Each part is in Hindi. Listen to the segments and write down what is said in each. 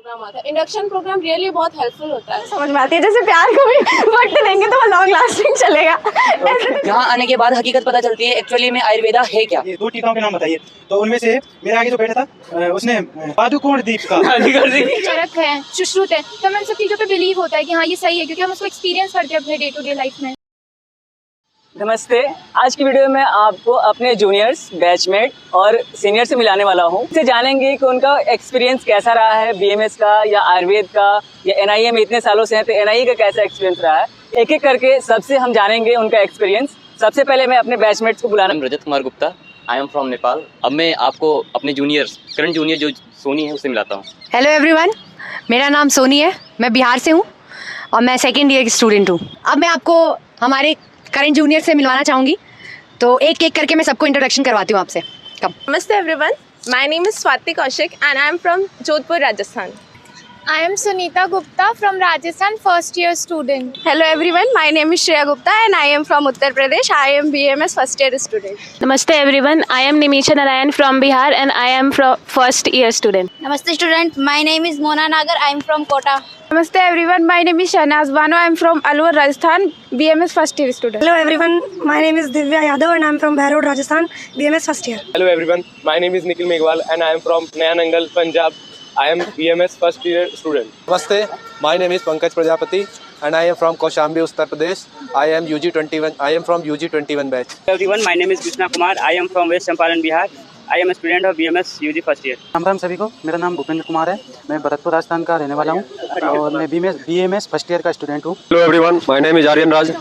प्रोग्राम आता है। इंडक्शन प्रोग्राम रियली बहुत हेल्पफुल होता है। समझ में आती है, जैसे प्यार को भी वक्त देंगे तो वो लॉन्ग लास्टिंग चलेगा। यहाँ आने के बाद हकीकत पता चलती है एक्चुअली में आयुर्वेदा है क्या। ये 2 टीकाओं के नाम बताइए। तो उनमें से मेरे आगे जो बैठा था उसने पादुकोण दीप का चरक है, सुश्रुत है, तो हमें इन सब चीज़ों पे बिलीव होता है कि हाँ ये सही है, क्योंकि हम उसको एक्सपीरियंस करते हैं अपने डे टू डे लाइफ में। नमस्ते, आज की वीडियो में आपको अपने जूनियर्स, बैचमेट और सीनियर से मिलाने वाला हूँ। इससे जानेंगे कि उनका एक्सपीरियंस कैसा रहा है, बीएमएस का या आयुर्वेद का या एनआईए में इतने सालों से हैं तो एनआईए का कैसा एक्सपीरियंस रहा है। एक एक करके सबसे हम जानेंगे उनका एक्सपीरियंस। सबसे पहले मैं अपने बैचमेट्स को बुलाना। Rajat Kumar Gupta, I am from Nepal. अब मैं आपको अपने जूनियर्स, करंट जूनियर जो सोनी है उससे मिलाता हूँ। हेलो एवरीवन, मेरा नाम सोनी है, मैं बिहार से हूँ और मैं सेकेंड ईयर की स्टूडेंट हूँ। अब मैं आपको हमारे करंट जूनियर से मिलवाना चाहूँगी, तो एक एक करके मैं सबको इंट्रोडक्शन करवाती हूँ आपसे। कम। नमस्ते everyone, my name is Swati Kaushik and I am from Jodhpur, Rajasthan. I am Sunita Gupta from Rajasthan, first year student. Hello everyone, my name is Shreya Gupta and I am from Uttar Pradesh. I am BMS first year student. Namaste everyone, I am Nimisha Narayan from Bihar and I am from first year student. Namaste student, my name is Mona Nagar, I am from Kota. Namaste everyone, my name is Shahnaz Bano, I am from Alwar, Rajasthan, BMS first year student. Hello everyone, my name is Divya Yadav and I am from Behror, Rajasthan, BMS first year. Hello everyone, my name is Nikhil Meghwal and I am from Naya Nangal, Punjab. I am BMS first year student. Namaste, my name is Pankaj Prajapati and I am from Kaushambi, Uttar Pradesh. I am UG21. I am from UG21 batch. Hello everyone, my name is Krishna Kumar. I am from West Champaran, Bihar. I am a student of BMS UG first year. Ram सभी को, मेरा नाम भूपेंद्र कुमार है, मैं भरतपुर राजस्थान का रहने वाला हूँ और मैं BMS फर्स्ट ईयर का स्टूडेंट हूँ। Hello everyone, my name is Aryan Raj.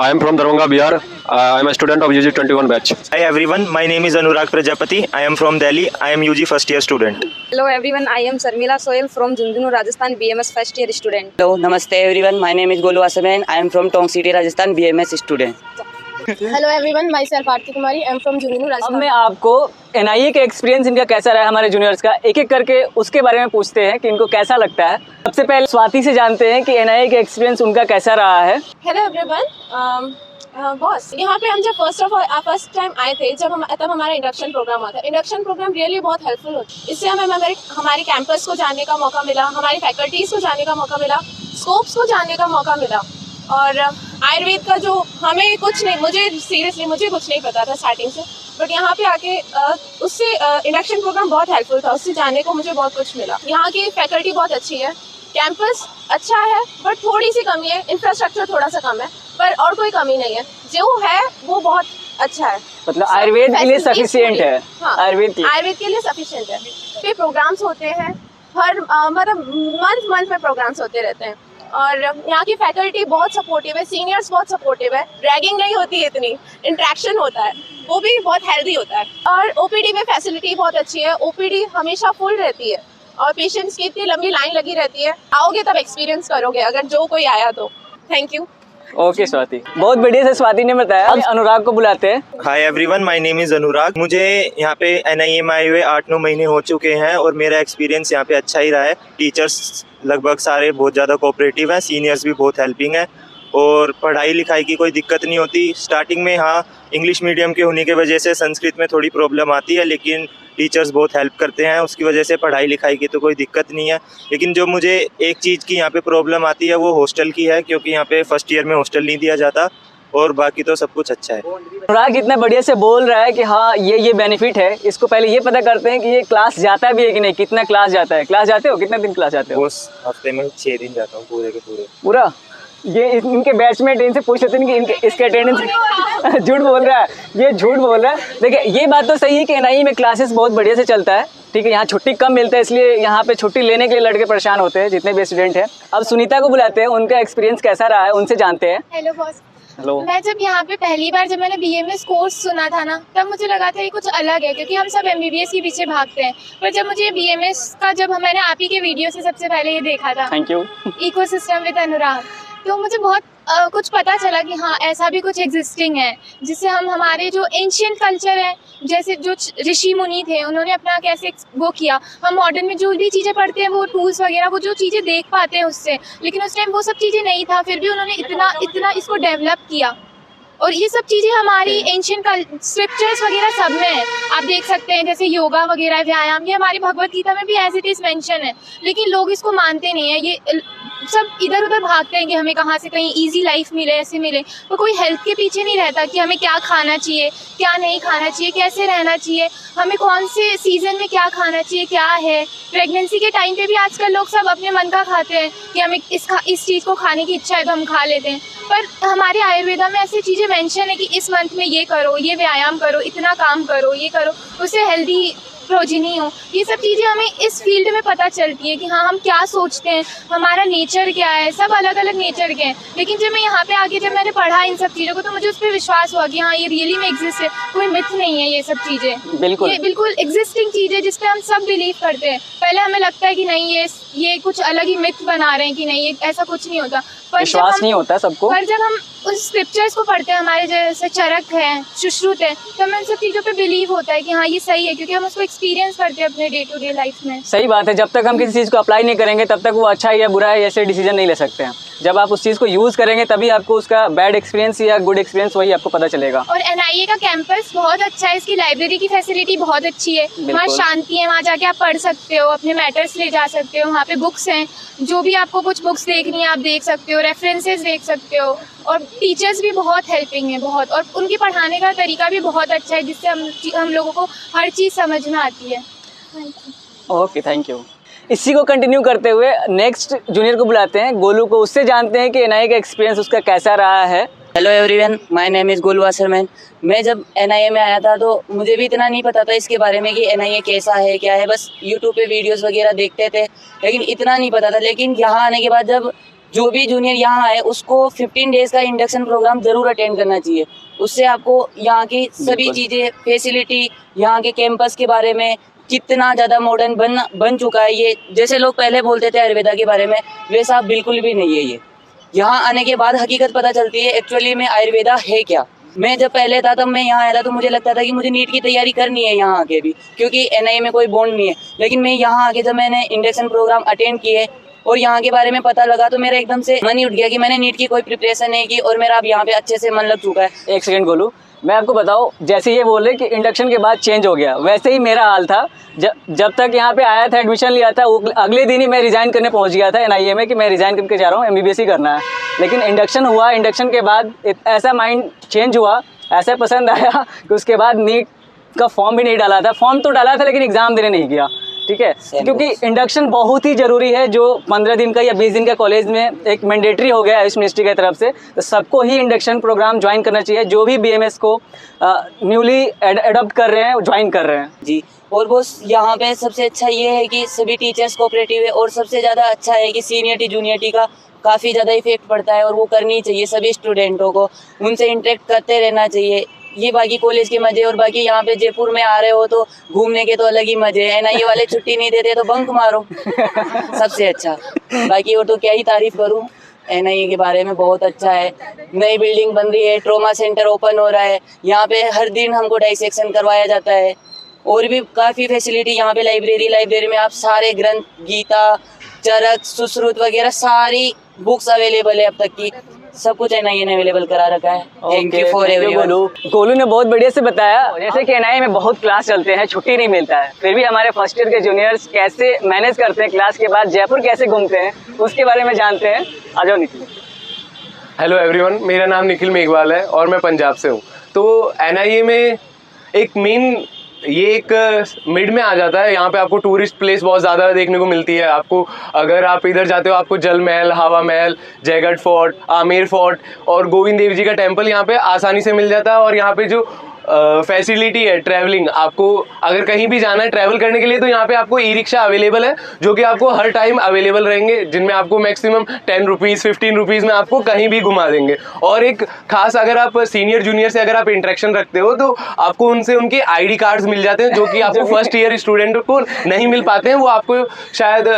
I am from Darbhanga, Bihar. I am a student of UG21 batch. Hi everyone, my name is Anurag Prajapati. I am from Delhi. I am UG first year student. Hello everyone, I am Sarmila Soil from Jhunjhunu, Rajasthan, BMS first year student. Hello, namaste everyone. My name is Golu Asaben. I am from Tong City, Rajasthan, BMS student. Hello everyone, my self Aarti Kumari, I am from Jhunjhunu, अब राजस्थान। मैं आपको एनआईए का एक्सपीरियंस इनका कैसा रहा है हमारे जूनियर्स का, एक एक करके उसके बारे में पूछते हैं कि इनको कैसा लगता है। सबसे पहले स्वाति से जानते हैं कि एनआईए का एक्सपीरियंस उनका कैसा रहा है। हेलो एवरीवन, बॉस, यहाँ पे हम जब फर्स्ट टाइम आए थे, तब हमारा इंडक्शन प्रोग्राम हुआ था। इंडक्शन प्रोग्राम रियली बहुत हेल्पफुल होता है। इससे हमें हमारे कैंपस को जानने का मौका मिला, हमारी फैकल्टीज़ को जानने का मौका मिला, स्कोप्स को जानने का मौका मिला। और आयुर्वेद का जो हमें कुछ नहीं, मुझे कुछ नहीं पता था स्टार्टिंग से, बट यहाँ पे आके उससे इंडक्शन प्रोग्राम बहुत हेल्पफुल था, उससे जानने को मुझे बहुत कुछ मिला। यहाँ की फैकल्टी बहुत अच्छी है, कैंपस अच्छा है बट थोड़ी सी कमी है, इंफ्रास्ट्रक्चर थोड़ा सा कम है, पर और कोई कमी नहीं है। जो है वो बहुत अच्छा है, मतलब आयुर्वेद के लिए सफिशिएंट है। हाँ, आयुर्वेद के लिए सफिशिएंट है। पे प्रोग्राम्स होते हैं हर मतलब मंथ में प्रोग्राम्स होते रहते हैं और यहाँ की फैकल्टी बहुत सपोर्टिव है, सीनियर्स बहुत सपोर्टिव है, रैगिंग नहीं होती है, इतनी इंटरेक्शन होता है, वो भी बहुत हेल्दी होता है। और ओपीडी में फैसिलिटी बहुत अच्छी है, ओपीडी हमेशा फुल रहती है और पेशेंट्स की इतनी लंबी लाइन लगी रहती है। आओगे तब एक्सपीरियंस करोगे अगर जो कोई आया तो। Thank you. ओके स्वाति, बहुत बढ़िया से स्वाति ने बताया। अब अनुराग को बुलाते हैं। Hi everyone, my name is Anurag. मुझे यहाँ पे एनआईए में आए हुए 8-9 महीने हो चुके हैं और मेरा एक्सपीरियंस यहाँ पे अच्छा ही रहा है। टीचर्स लगभग सारे बहुत ज़्यादा कोऑपरेटिव हैं, सीनियर्स भी बहुत हेल्पिंग हैं और पढ़ाई लिखाई की कोई दिक्कत नहीं होती। स्टार्टिंग में हाँ, इंग्लिश मीडियम के होने की वजह से संस्कृत में थोड़ी प्रॉब्लम आती है, लेकिन टीचर्स बहुत हेल्प करते हैं, उसकी वजह से पढ़ाई लिखाई की तो कोई दिक्कत नहीं है। लेकिन जो मुझे एक चीज़ की यहाँ पे प्रॉब्लम आती है वो हॉस्टल की है, क्योंकि यहाँ पे फर्स्ट ईयर में हॉस्टल नहीं दिया जाता और बाकी तो सब कुछ अच्छा है। अनुराग इतना बढ़िया से बोल रहा है कि हाँ ये बेनिफिट है। इसको पहले ये पता करते हैं कि ये क्लास जाता भी है कि नहीं, कितना क्लास जाता है। क्लास जाते हो, कितने दिन क्लास जाते हो? उस हफ्ते में 6 दिन जाता हूँ पूरे के पूरे। पूरा? ये इनके बैचमेट इनसे पूछ लेते हैं कि इनके इसके अटेंडेंस झूठ बोल रहा है, ये झूठ बोल रहा है। देखिए ये बात तो सही है कि एनआईए में क्लासेस बहुत बढ़िया से चलता है, ठीक है। यहाँ छुट्टी कम मिलता है, इसलिए यहाँ पे छुट्टी लेने के लिए लड़के परेशान होते हैं जितने भी स्टूडेंट हैं। अब सुनीता को बुलाते हैं, उनका एक्सपीरियंस कैसा रहा है उनसे जानते हैं। Hello boss. हेलो। मैं जब यहाँ पे पहली बार जब मैंने बीएमएस कोर्स सुना था ना, तब मुझे लगा था ये कुछ अलग है, क्योंकि हम सब एमबीबीएस के पीछे भागते हैं। पर जब मुझे बीएमएस का मैंने आप ही के वीडियो से सबसे पहले ये देखा था, थैंक यू, इकोसिस्टम विद अनुराग, तो मुझे बहुत कुछ पता चला कि हाँ ऐसा भी कुछ एग्जिस्टिंग है, जिससे हम हमारे जो एंशियंट कल्चर है, जैसे जो ऋषि मुनि थे उन्होंने अपना कैसे वो किया, हम मॉडर्न में जो भी चीज़ें पढ़ते हैं वो टूल्स वगैरह वो जो चीज़ें देख पाते हैं उससे, लेकिन उस टाइम वो सब चीज़ें नहीं था, फिर भी उन्होंने इतना इसको डेवलप किया। और ये सब चीज़ें हमारी एंशियंट स्क्रिप्चर्स वगैरह सब में है। आप देख सकते हैं जैसे योगा वगैरह, व्यायाम, ये हमारी भगवत गीता में भी एज इट इज़ मेंशन है, लेकिन लोग इसको मानते नहीं है। ये सब इधर उधर भागते हैं कि हमें कहाँ से कहीं इजी लाइफ मिले, ऐसे मिले, तो कोई हेल्थ के पीछे नहीं रहता कि हमें क्या खाना चाहिए, क्या नहीं खाना चाहिए, कैसे रहना चाहिए, हमें कौन से सीज़न में क्या खाना चाहिए, क्या है। प्रेगनेंसी के टाइम पे भी आजकल लोग सब अपने मन का खाते हैं कि हमें इस चीज़ को खाने की इच्छा है तो हम खा लेते हैं, पर हमारे आयुर्वेदा में ऐसी चीज़ें मेंशन है कि इस मंथ में ये करो, ये व्यायाम करो, इतना काम करो, ये करो, उससे हेल्दी प्रोजिनी हो। ये सब चीज़ें हमें इस फील्ड में पता चलती है कि हाँ हम क्या सोचते हैं, हमारा नेचर क्या है, सब अलग अलग नेचर के हैं। लेकिन जब मैं यहाँ पे आके जब मैंने पढ़ा इन सब चीज़ों को तो मुझे उस पर विश्वास हुआ कि हाँ ये रियली में एग्जिस्ट है, कोई मिथ नहीं है ये सब चीज़ें। बिल्कुल ये बिल्कुल एग्जिस्टिंग चीज़ है जिस पे हम सब बिलीव करते हैं। पहले हमें लगता है कि नहीं ये कुछ अलग ही मिथ बना रहे हैं कि नहीं ये ऐसा कुछ नहीं होता, पर विश्वास नहीं होता सबको। पर जब हम उस स्क्रिप्चर्स को पढ़ते हैं, हमारे जैसे चरक है, सुश्रुत है, तो हमें उन सब चीज़ों पे बिलीव होता है कि हाँ ये सही है, क्योंकि हम उसको एक्सपीरियंस करते हैं अपने डे टू डे लाइफ में। सही बात है, जब तक हम किसी चीज़ को अप्लाई नहीं करेंगे तब तक वो अच्छा है या बुरा है ऐसे डिसीजन नहीं ले सकते हैं। जब आप उस चीज़ को यूज़ करेंगे तभी आपको उसका बैड एक्सपीरियंस या गुड एक्सपीरियंस वही आपको पता चलेगा। और NIA का कैंपस बहुत अच्छा है, इसकी लाइब्रेरी की फैसिलिटी बहुत अच्छी है, वहाँ शांति है, वहाँ जाके आप पढ़ सकते हो, अपने मैटर्स ले जा सकते हो, वहाँ पे बुक्स हैं, जो भी आपको कुछ बुक्स देखनी है आप देख सकते हो, रेफरेंसेस देख सकते हो, और टीचर्स भी बहुत हेल्पिंग है बहुत, और उनके पढ़ाने का तरीका भी बहुत अच्छा है जिससे हम लोगों को हर चीज़ समझ में आती है। Okay, thank you. इसी को कंटिन्यू करते हुए नेक्स्ट जूनियर को बुलाते हैं, गोलू को, उससे जानते हैं कि NIA का एक्सपीरियंस उसका कैसा रहा है। Hello everyone, my name is Golu Wassermann. मैं जब NIA में आया था तो मुझे भी इतना नहीं पता था इसके बारे में कि NIA कैसा है क्या है, बस यूट्यूब पे वीडियोस वगैरह देखते थे, लेकिन इतना नहीं पता था। लेकिन यहाँ आने के बाद जब जो भी जूनियर यहाँ आए उसको 15 डेज़ का इंडक्शन प्रोग्राम ज़रूर अटेंड करना चाहिए। उससे आपको यहाँ की सभी चीज़ें, फैसिलिटी, यहाँ के कैंपस के बारे में, कितना ज़्यादा मॉडर्न बन चुका है ये, जैसे लोग पहले बोलते थे आयुर्वेदा के बारे में, वैसा बिल्कुल भी नहीं है ये। यहाँ आने के बाद हकीकत पता चलती है एक्चुअली में आयुर्वेदा है क्या। मैं जब पहले था तब मैं यहाँ आया था तो मुझे लगता था कि मुझे नीट की तैयारी करनी है यहाँ आके भी, क्योंकि NIA में कोई बॉन्ड नहीं है। लेकिन मैं यहाँ आके जब मैंने इंडक्शन प्रोग्राम अटेंड किए और यहाँ के बारे में पता लगा तो मेरा एकदम से मन ही उठ गया कि मैंने नीट की कोई प्रिपरेशन नहीं की और मेरा अब यहाँ पे अच्छे से मन लग चुका है। एक सेकंड गोलू, मैं आपको बताऊँ, जैसे ये बोले कि इंडक्शन के बाद चेंज हो गया, वैसे ही मेरा हाल था। जब तक यहाँ पे आया था, एडमिशन लिया था, अगले दिन ही मैं रिज़ाइन करने पहुँच गया था NIA में कि मैं रिज़ाइन करके जा रहा हूँ, MBBS ही करना है। लेकिन इंडक्शन हुआ, इंडक्शन के बाद ऐसा माइंड चेंज हुआ, ऐसा पसंद आया कि उसके बाद नीट का फॉर्म भी नहीं डाला था। फॉर्म तो डाला था लेकिन एग्ज़ाम देने नहीं गया, ठीक है, क्योंकि इंडक्शन बहुत ही ज़रूरी है। जो 15 दिन का या 20 दिन का कॉलेज में एक मैंडेटरी हो गया है इस मिनिस्ट्री की तरफ से, तो सबको ही इंडक्शन प्रोग्राम ज्वाइन करना चाहिए। जो भी BMS को न्यूली एडॉप्ट कर रहे हैं, ज्वाइन कर रहे हैं जी। और बस यहाँ पे सबसे अच्छा ये है कि सभी टीचर्स कोऑपरेटिव है, और सबसे ज़्यादा अच्छा है कि सीनियरिटी जूनियरिटी का काफ़ी ज़्यादा इफेक्ट पड़ता है और वो करनी चाहिए सभी स्टूडेंटों को, उनसे इंटरेक्ट करते रहना चाहिए। ये बाकी कॉलेज के मजे, और बाकी यहाँ पे जयपुर में आ रहे हो तो घूमने के तो अलग ही मजे हैं। NIA वाले छुट्टी नहीं देते तो बंक मारो सबसे अच्छा। बाकी और तो क्या ही तारीफ करूँ, NIA के बारे में बहुत अच्छा है। नई बिल्डिंग बन रही है, ट्रॉमा सेंटर ओपन हो रहा है, यहाँ पे हर दिन हमको डाइसेक्शन करवाया जाता है, और भी काफ़ी फैसिलिटी यहाँ पे। लाइब्रेरी में आप सारे ग्रंथ, गीता, चरक, सुश्रुत वगैरह सारी बुक्स अवेलेबल है, अब तक की सब कुछ NIA ने अवेलेबल करा रखा है। Thank you for everyone. Golu ने बहुत बढ़िया से बताया, जैसे कि NIA में बहुत क्लास चलते हैं, छुट्टी नहीं मिलता है, फिर भी हमारे फर्स्ट ईयर के जूनियर्स कैसे मैनेज करते हैं, क्लास के बाद जयपुर कैसे घूमते हैं, उसके बारे में जानते हैं। आ जाओ निखिल। हेलो एवरीवन, मेरा नाम निखिल मेघवाल है और मैं पंजाब से हूँ। तो NIA में एक मेन ये एक मिड में आ जाता है। यहाँ पे आपको टूरिस्ट प्लेस बहुत ज़्यादा देखने को मिलती है। आपको अगर आप इधर जाते हो आपको जल महल, हवा महल, जयगढ़ फोर्ट, आमेर फोर्ट और गोविंद देव जी का टेम्पल यहाँ पे आसानी से मिल जाता है। और यहाँ पे जो फैसिलिटी है ट्रैवलिंग, आपको अगर कहीं भी जाना है ट्रैवल करने के लिए तो यहाँ पे आपको ई-रिक्शा अवेलेबल है, जो कि आपको हर टाइम अवेलेबल रहेंगे, जिनमें आपको मैक्सिमम 10 रुपीज़ 15 रुपीज़ में आपको कहीं भी घुमा देंगे। और एक खास, अगर आप सीनियर जूनियर से अगर आप इंटरेक्शन रखते हो तो आपको उनसे उनके ID कार्ड्स मिल जाते हैं, जो कि आपको फर्स्ट ईयर स्टूडेंट को नहीं मिल पाते हैं। वो आपको शायद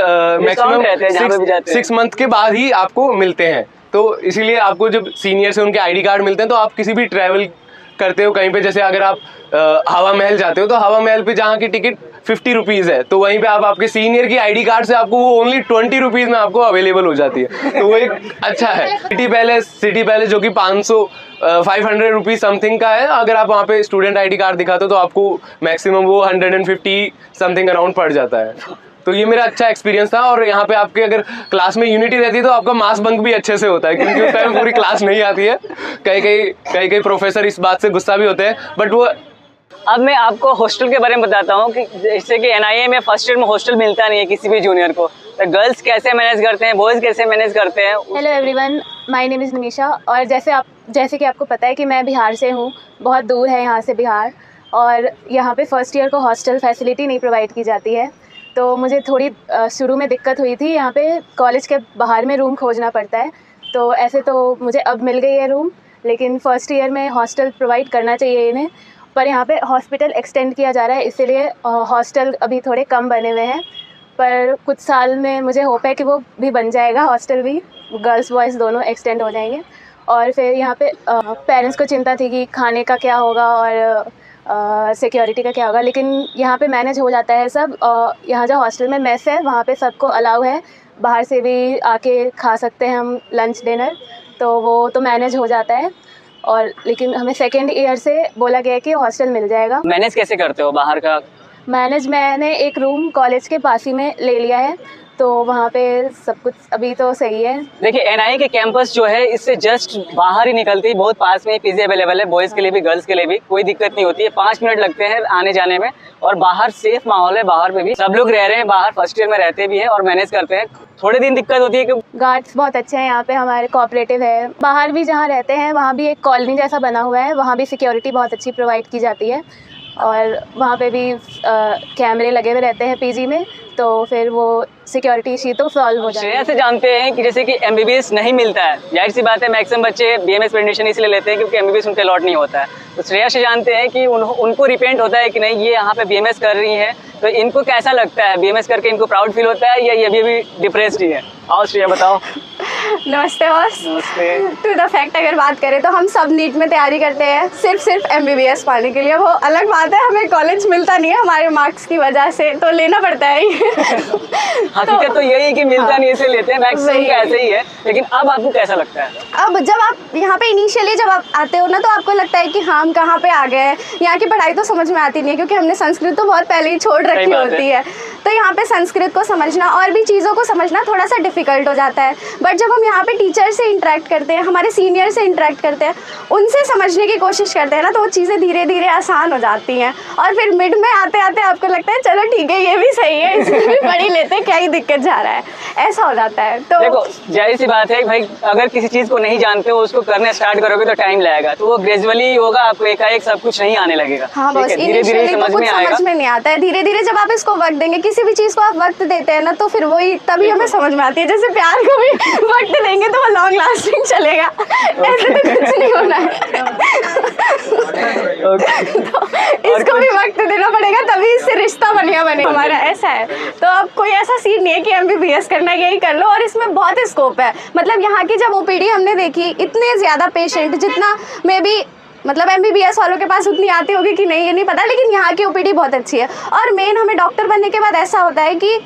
मैक्सिमम 6 मंथ के बाद ही आपको मिलते हैं। तो इसीलिए आपको जब सीनियर से उनके ID कार्ड मिलते हैं तो आप किसी भी ट्रैवल करते हो कहीं पे, जैसे अगर आप हवा महल जाते हो तो हवा महल पे जहाँ की टिकट 50 रुपीज़ है, तो वहीं पे आप आपके सीनियर की ID कार्ड से आपको वो ओनली 20 रुपीज़ में आपको अवेलेबल हो जाती है, तो वो एक अच्छा है। सिटी पैलेस जो कि 500 रुपीज़ समथिंग का है, अगर आप वहाँ पे स्टूडेंट ID कार्ड दिखाते हो तो आपको मैक्सिमम वो 150 समथिंग अराउंड पड़ जाता है। तो ये मेरा अच्छा एक्सपीरियंस था। और यहाँ पे आपके अगर क्लास में यूनिटी रहती है तो आपका मास बंक भी अच्छे से होता है, क्योंकि उस टाइम पूरी क्लास नहीं आती है। कई प्रोफेसर इस बात से गुस्सा भी होते हैं, बट वो अब मैं आपको हॉस्टल के बारे में बताता हूँ कि जैसे कि NIA में फर्स्ट ईयर में हॉस्टल मिलता नहीं है किसी भी जूनियर को, तो गर्ल्स कैसे मैनेज करते हैं, बॉयज़ कैसे मैनेज करते हैं। Hello everyone, my name is Nimisha. और जैसे कि आपको पता है कि मैं बिहार से हूँ, बहुत दूर है यहाँ से बिहार, और यहाँ पे फर्स्ट ईयर को हॉस्टल फैसिलिटी नहीं प्रोवाइड की जाती है, तो मुझे थोड़ी शुरू में दिक्कत हुई थी। यहाँ पे कॉलेज के बाहर में रूम खोजना पड़ता है, तो ऐसे तो मुझे अब मिल गई है रूम, लेकिन फ़र्स्ट ईयर में हॉस्टल प्रोवाइड करना चाहिए इन्हें, पर यहाँ पे हॉस्पिटल एक्सटेंड किया जा रहा है, इसीलिए हॉस्टल अभी थोड़े कम बने हुए हैं, पर कुछ साल में मुझे होप है कि वो भी बन जाएगा, हॉस्टल भी गर्ल्स बॉयज़ दोनों एक्सटेंड हो जाएंगे। और फिर यहाँ पे पेरेंट्स को चिंता थी कि खाने का क्या होगा और सिक्योरिटी का क्या होगा, लेकिन यहाँ पे मैनेज हो जाता है सब। यहाँ जो हॉस्टल में मेस है वहाँ पे सबको अलाउ है, बाहर से भी आके खा सकते हैं हम लंच डिनर, तो वो तो मैनेज हो जाता है। और लेकिन हमें सेकेंड ईयर से बोला गया है कि हॉस्टल मिल जाएगा। मैनेज कैसे करते हो बाहर का? मैंने एक रूम कॉलेज के पास ही में ले लिया है, तो वहाँ पे सब कुछ अभी तो सही है। देखिए NIA के कैंपस जो है इससे जस्ट बाहर ही निकलती है, बहुत पास में पीजी अवेलेबल है, बॉयज़ के लिए भी गर्ल्स के लिए भी, कोई दिक्कत नहीं होती है। 5 मिनट लगते हैं आने जाने में, और बाहर सेफ माहौल है, बाहर पे भी सब लोग रह रहे हैं, बाहर फर्स्ट ईयर में रहते भी हैं और मैनेज करते हैं। थोड़े दिन दिक्कत होती है कि गार्ड्स बहुत अच्छे हैं यहाँ पे, हमारे कोऑपरेटिव है। बाहर भी जहाँ रहते हैं वहाँ भी एक कॉलोनी जैसा बना हुआ है, वहाँ भी सिक्योरिटी बहुत अच्छी प्रोवाइड की जाती है, और वहाँ पे भी कैमरे लगे हुए रहते हैं पीजी में, तो फिर वो सिक्योरिटी इशू तो सॉल्व हो जाती है। श्रेया से जानते हैं कि जैसे कि MBBS नहीं मिलता है, जाहिर सी बात है मैक्सिमम बच्चे BMS एडमिशन इसलिए लेते हैं क्योंकि MBBS उनके अलॉट नहीं होता है, तो श्रेया से जानते हैं कि उनको रिपेंट होता है कि नहीं ये यहाँ पे BMS कर रही हैं, तो इनको कैसा लगता है? BMS करके इनको प्राउड फील होता है या ये अभी डिप्रेस्ड ही है? आओ श्रेया बताओ। नमस्ते बॉस। नमस्ते। टू द फैक्ट अगर बात करें तो हम सब नीट में तैयारी करते हैं सिर्फ MBBS पाने के लिए। वो अलग बात है, हमें कॉलेज मिलता नहीं है हमारे मार्क्स की वजह से, तो लेना पड़ता है। हकीकत तो यही है कि मिलता नहीं इसलिए लेते हैं, मैक्सिमम का ऐसे ही है। लेकिन अब आपको कैसा लगता है? अब जब आप यहाँ पे इनिशियली जब आप आते हो ना, तो आपको लगता है कि हाँ हम कहाँ पे आ गए हैं। यहाँ की पढ़ाई तो समझ में आती नहीं है क्योंकि हमने संस्कृत तो बहुत पहले ही छोड़ रखी होती है, तो यहाँ पे संस्कृत को समझना और भी चीज़ों को समझना थोड़ा सा डिफिकल्ट हो जाता है। बट जब हम यहाँ पे टीचर से इंटरेक्ट करते हैं, हमारे सीनियर से इंटरेक्ट करते हैं, उनसे समझने की कोशिश करते हैं ना, तो वो चीज़ें धीरे धीरे आसान हो जाती हैं। और फिर मिड में आते आते आपको लगता है चलो ठीक है ये भी सही है, इसमें भी पढ़ ही लेते हैं, क्या ही दिक्कत जा रहा है, ऐसा हो जाता है। तो देखो जाहिर सी बात है भाई, अगर किसी चीज़ को नहीं जानते हो उसको करने स्टार्ट करोगे तो टाइम लगेगा, तो वो ग्रेजुअली होगा, आपको एकाएक सब कुछ नहीं आने लगेगा। हाँ बस धीरे-धीरे समझ में नहीं आता है, धीरे धीरे जब आप इसको वक्त देंगे, किसी भी चीज़ को आप वक्त देते हैं ना, तो फिर वही तभी हमें समझ में आती है। जैसे प्यार को भी वक्त देंगे तो वो लॉन्ग लास्टिंग चलेगा, ऐसे तो कुछ नहीं होना है। तो इसको भी वक्त देना पड़ेगा, तभी इससे रिश्ता बढ़िया बनेगा हमारा, ऐसा है। तो अब कोई ऐसा सीन नहीं है कि MBBS करना है यही कर लो, और इसमें बहुत स्कोप है। मतलब यहाँ की जब OPD हमने देखी, इतने ज़्यादा पेशेंट, जितना मे बी मतलब MBBS वालों के पास उतनी आती होगी कि नहीं ये नहीं पता, लेकिन यहाँ की OPD बहुत अच्छी है। और मेन हमें डॉक्टर बनने के बाद ऐसा होता है कि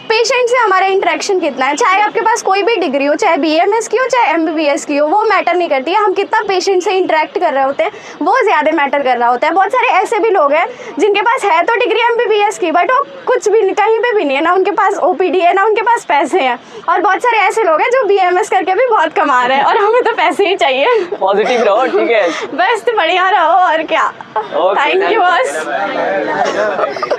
पेशेंट से हमारा इंटरेक्शन कितना है, चाहे आपके पास कोई भी डिग्री हो, चाहे BMS की हो चाहे MBBS की हो, वो मैटर नहीं करती है। हम कितना पेशेंट से इंटरेक्ट कर रहे होते हैं वो ज़्यादा मैटर कर रहा होता है। बहुत सारे ऐसे भी लोग हैं जिनके पास है तो डिग्री MBBS की, बट वो कुछ भी कहीं पे भी नहीं है, ना उनके पास OPD है ना उनके पास पैसे हैं। और बहुत सारे ऐसे लोग हैं जो BMS करके भी बहुत कमा रहे हैं, और हमें तो पैसे ही चाहिए। पॉजिटिव रहो, ठीक है, बस तो बढ़िया रहो, और क्या। थैंक यू बस।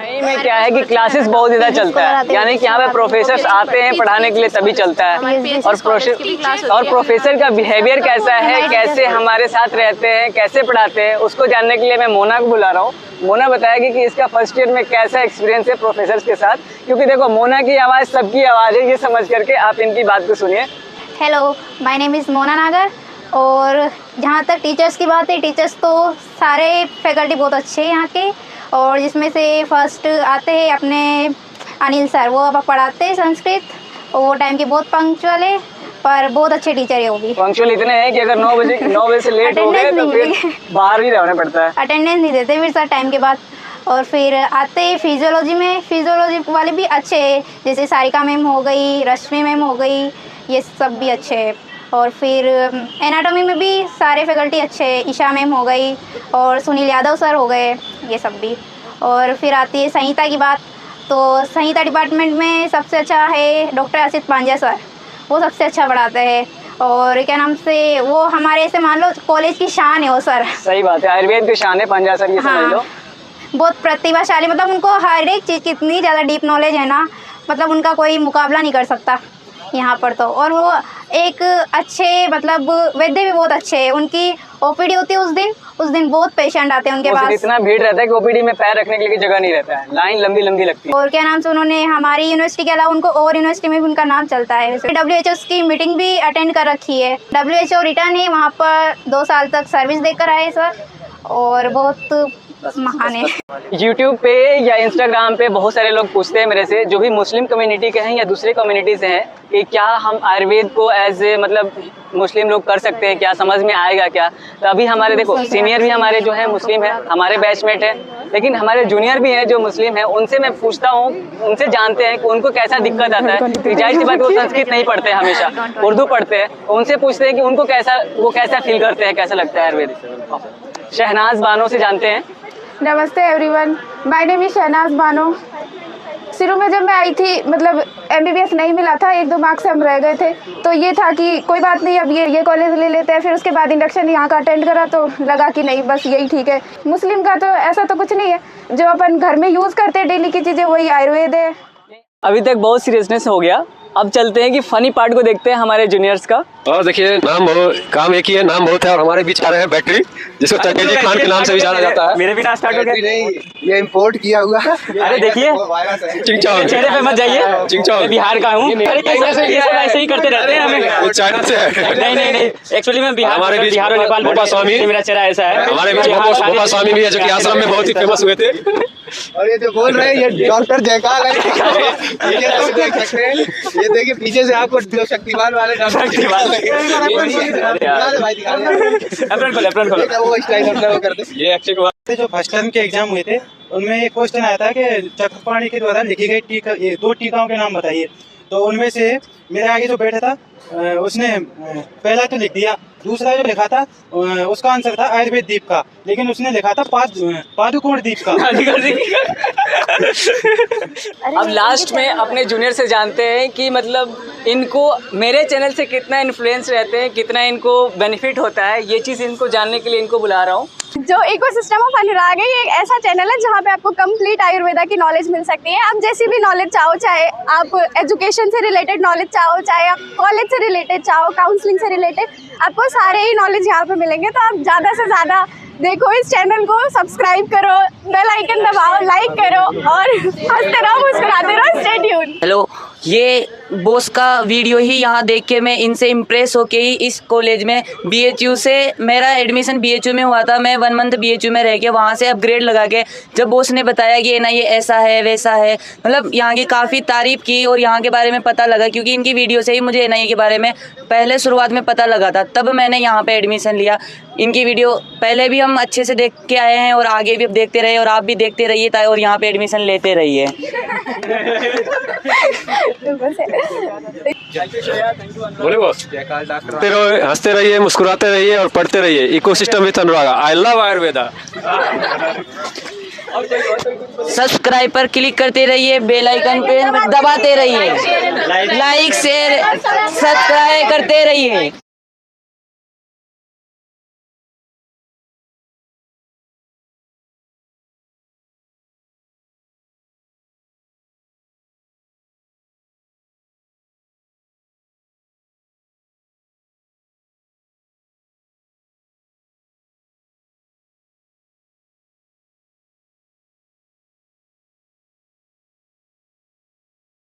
नहीं में क्या है कि क्लासेस बहुत ज़्यादा चलता है, यानी कि यहाँ पे प्रोफेसर्स आते हैं पढ़ाने के लिए तभी चलता है, और प्रोफेसर का बिहेवियर कैसा है, कैसे हमारे साथ रहते हैं, कैसे पढ़ाते हैं, उसको जानने के लिए मैं मोना को बुला रहा हूँ। मोना बताएगी कि इसका फर्स्ट ईयर में कैसा एक्सपीरियंस है प्रोफेसर्स के साथ, क्योंकि देखो मोना की आवाज़ सबकी आवाज़ है, ये समझ करके आप इनकी बात को सुनिए। Hello, my name is Mona नागर। और जहाँ तक टीचर्स की बात है, टीचर्स तो सारे फैकल्टी बहुत अच्छे हैं यहाँ के, और जिसमें से फर्स्ट आते हैं अपने अनिल सर, वो अब पढ़ाते हैं संस्कृत, और वो टाइम के बहुत पंक्चुअल है, पर बहुत अच्छे टीचर है वो भी। पंक्चुअल इतने हैं कि अगर 9 बजे से लेट हो गए तो फिर बाहर ही रहना पड़ता है, अटेंडेंस नहीं देते फिर सर टाइम के बाद। और फिर आते हैं फिजियोलॉजी में, फिजियोलॉजी वाले भी अच्छे हैं, जैसे सारिका मैम हो गई, रश्मि मैम हो गई, ये सब भी अच्छे हैं। और फिर एनाटॉमी में भी सारे फैकल्टी अच्छे हैं, ईशा मैम हो गई और सुनील यादव सर हो गए, ये सब भी। और फिर आती है संहिता की बात, तो संहिता डिपार्टमेंट में सबसे अच्छा है डॉक्टर असित पांड्या सर, वो सबसे अच्छा पढ़ाते हैं। और क्या नाम से, वो हमारे ऐसे मान लो कॉलेज की शान है वो सर। सही बात है, आयुर्वेद की शान है पांड्या सर, ये समझ लो। बहुत प्रतिभाशाली, मतलब उनको हर एक चीज़ की इतनी ज़्यादा डीप नॉलेज है ना, मतलब उनका कोई मुकाबला नहीं कर सकता यहाँ पर तो। और वो एक अच्छे मतलब वैद्य भी बहुत अच्छे हैं, उनकी ओपीडी होती है उस दिन बहुत पेशेंट आते हैं उनके पास। इतना भीड़ रहता है कि ओपीडी में पैर रखने के लिए जगह नहीं रहता है, लाइन लंबी लंबी लगती है। और क्या नाम से, उन्होंने हमारी यूनिवर्सिटी के अलावा उनको और यूनिवर्सिटी में भी उनका नाम चलता है। WHO की मीटिंग भी अटेंड कर रखी है, WHO रिटर्न है, वहाँ पर 2 साल तक सर्विस देकर आए सर, और बहुत महान है। YouTube पे या Instagram पे बहुत सारे लोग पूछते हैं मेरे से, जो भी मुस्लिम कम्युनिटी के हैं या दूसरे कम्युनिटी से हैं, कि क्या हम आयुर्वेद को एज मतलब मुस्लिम लोग कर सकते हैं क्या, समझ में आएगा क्या। तो अभी हमारे देखो सीनियर भी हमारे जो है मुस्लिम है, हमारे बैचमेट है, लेकिन हमारे जूनियर भी हैं जो मुस्लिम हैं, उनसे मैं पूछता हूँ, उनसे जानते हैं कि उनको कैसा दिक्कत आता है। जाहिर सी बात, वो संस्कृत नहीं पढ़ते हैं, हमेशा उर्दू पढ़ते हैं, उनसे पूछते हैं कि उनको वो कैसा फील करते हैं, कैसा लगता है आयुर्वेद। शहनाज बानो से जानते हैं। नमस्ते everyone, my name is Shahnaz Bano. शुरू में जब मैं आई थी, मतलब MBBS नहीं मिला था, 1-2 मार्क्स से हम रह गए थे, तो ये था कि कोई बात नहीं, अब ये कॉलेज ले लेते हैं। फिर उसके बाद इंडक्शन यहाँ का अटेंड करा तो लगा कि नहीं, बस यही ठीक है। मुस्लिम का तो ऐसा तो कुछ नहीं है, जो अपन घर में यूज़ करते हैं डेली की चीज़ें, वही आयुर्वेद है। अभी तक बहुत सीरियसनेस हो गया, अब चलते हैं कि फनी पार्ट को देखते हैं हमारे जूनियर्स का। और देखिए काम एक ही है, नाम बहुत है, और हमारे बीच आ रहे हैं बैटरी, जिसको चकेजी खान के नाम से भी जाना जाता है। मेरे भी नाम स्टार्ट हो गया। ये इंपोर्ट किया हुआ है। अरे देखिए, चिंगचौंग चेहरे पे मत जाइए, चिंगचौंग बिहार का हूँ। ऐसे ही करते रहते हैं हमें। चाइना से है। नहीं, एक्चुअली मैं बिहार हमारे बीच बिहार और नेपाल भोपा स्वामी, मेरा चेहरा ऐसा है। हमारे बीच भोपा स्वामी भी है, जो कि आश्रम में बहुत ही फेमस हुए थे। और ये जो बोल रहे हैं, ये डॉक्टर जयकाल है। ये सब देख सकते हैं, ये देखिए पीछे से आपको जो शक्तिमान वाले जो फर्स्ट टर्म के एग्जाम हुए थे, उनमें एक क्वेश्चन आया था कि चक्रपाणी के द्वारा लिखी गई टीका, ये 2 टीकाओं के नाम बताइए। तो उनमें से मेरे आगे जो बैठा था, उसने पहला तो लिख दिया, दूसरा जो लिखा था उसका आंसर था आयुर्वेद दीप का, लेकिन उसने लिखा था पादुकोण दीप का। अब लास्ट में अपने जूनियर से जानते हैं कि मतलब इनको मेरे चैनल से कितना इन्फ्लुएंस रहते हैं, कितना इनको बेनिफिट होता है, ये चीज़ इनको जानने के लिए इनको बुला रहा हूँ। जो इकोसिस्टम ऑफ अनुराग है, ये एक ऐसा चैनल है जहाँ पे आपको कंप्लीट आयुर्वेदा की नॉलेज मिल सकती है। आप जैसी भी नॉलेज चाहो, चाहे आप एजुकेशन से रिलेटेड नॉलेज चाहो, चाहे आप कॉलेज से रिलेटेड चाहो, काउंसलिंग से रिलेटेड, आपको सारे ही नॉलेज यहाँ पे मिलेंगे। तो आप ज़्यादा से ज़्यादा देखो, इस चैनल को सब्सक्राइब करो, बेल आइकन दबाओ, लाइक करो और हंसते रहो, मुस्कुराते रहो। Stay tune. हेलो, ये बॉस का वीडियो ही यहाँ देख के मैं इनसे इम्प्रेस होके ही इस कॉलेज में BHU से मेरा एडमिशन BHU में हुआ था। मैं 1 मंथ BHU में रह के वहाँ से अपग्रेड लगा के, जब बॉस ने बताया कि ना ये ऐसा है वैसा है, मतलब यहाँ की काफ़ी तारीफ़ की और यहाँ के बारे में पता लगा, क्योंकि इनकी वीडियो से ही मुझे NIA के बारे में पहले शुरुआत में पता लगा था, तब मैंने यहाँ पर एडमिशन लिया। इनकी वीडियो पहले भी हम अच्छे से देख के आए हैं और आगे भी अब देखते रहे, और आप भी देखते रहिए और यहाँ पे एडमिशन लेते रहिए। बोले बॉस, हंसते रहिए, मुस्कुराते रहिए और पढ़ते रहिए। Ecosystem with Anurag. I love Ayurveda. Subscribe पर क्लिक करते रहिए, बेल आइकन पे दबाते रहिए, लाइक शेयर सब्सक्राइब करते रहिए।